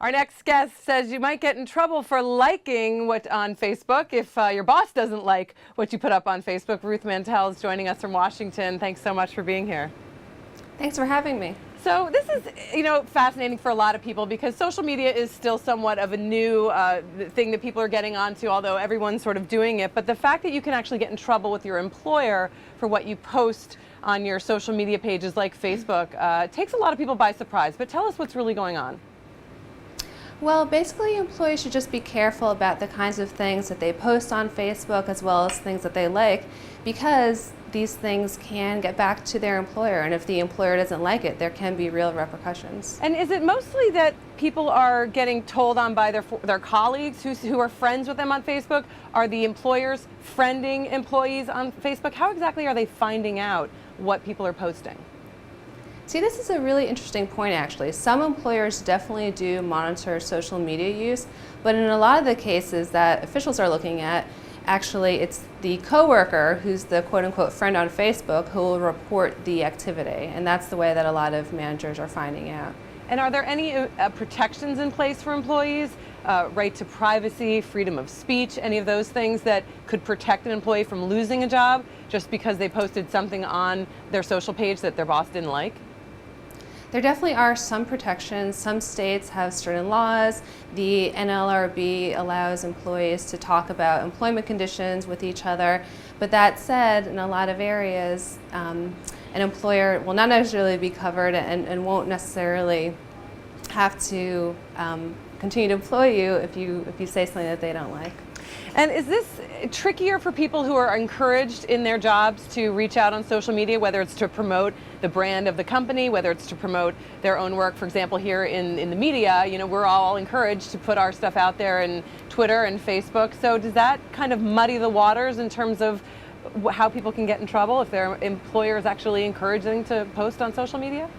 Our next guest says you might get in trouble for liking what on Facebook if your boss doesn't like what you put up on Facebook. Ruth Mantell is joining us from Washington. Thanks so much for being here. Thanks for having me. So this is, fascinating for a lot of people because social media is still somewhat of a new thing that people are getting onto, although everyone's sort of doing it. But the fact that you can actually get in trouble with your employer for what you post on your social media pages like Facebook takes a lot of people by surprise. But tell us what's really going on. Well, basically employees should just be careful about the kinds of things that they post on Facebook as well as things that they like, because these things can get back to their employer, and if the employer doesn't like it, there can be real repercussions. And is it mostly that people are getting told on by their colleagues who are friends with them on Facebook? Are the employers friending employees on Facebook? How exactly are they finding out what people are posting? See, this is a really interesting point actually. Some employers definitely do monitor social media use, but in a lot of the cases that officials are looking at, actually it's the coworker who's the quote-unquote friend on Facebook who will report the activity, and that's the way that a lot of managers are finding out. And are there any protections in place for employees? Right to privacy, freedom of speech, any of those things that could protect an employee from losing a job just because they posted something on their social page that their boss didn't like? There definitely are some protections. Some states have certain laws. The NLRB allows employees to talk about employment conditions with each other. But that said, in a lot of areas, an employer will not necessarily be covered and won't necessarily have to continue to employ you if you say something that they don't like. And is this trickier for people who are encouraged in their jobs to reach out on social media, whether it's to promote the brand of the company, whether it's to promote their own work? For example, here in the media, we're all encouraged to put our stuff out there in Twitter and Facebook. So does that kind of muddy the waters in terms of how people can get in trouble if their employer is actually encouraging to post on social media?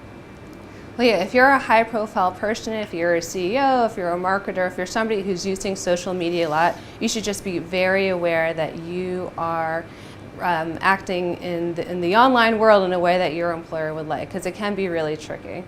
Well, yeah, if you're a high-profile person, if you're a CEO, if you're a marketer, if you're somebody who's using social media a lot, you should just be very aware that you are acting in the online world in a way that your employer would like, because it can be really tricky.